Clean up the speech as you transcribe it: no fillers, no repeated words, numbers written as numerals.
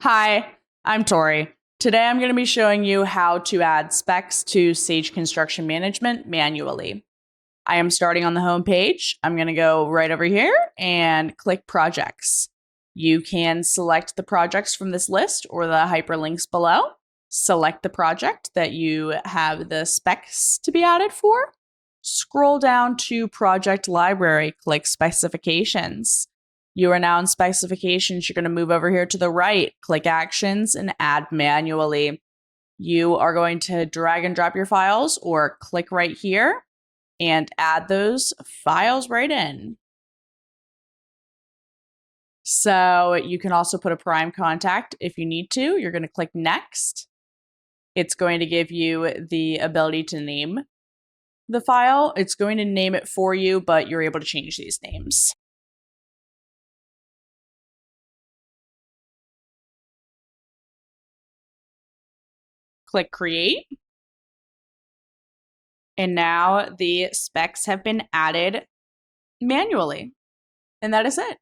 Hi, I'm Tori. Today I'm going to be showing you how to add specs to Sage Construction Management manually. I am starting on the home page. I'm going to go right over here and click Projects. You can select the projects from this list or the hyperlinks below. Select the project that you have the specs to be added for. Scroll down to Project Library, click Specifications. You are now in Specifications. You're going to move over here to the right, click Actions, and add manually. You are going to drag and drop your files or click right here and add those files right in. So you can also put a prime contact if you need to. You're going to click Next. It's going to give you the ability to name the file. It's going to name it for you, but you're able to change these names. Click Create. And now the specs have been added manually. And that is it.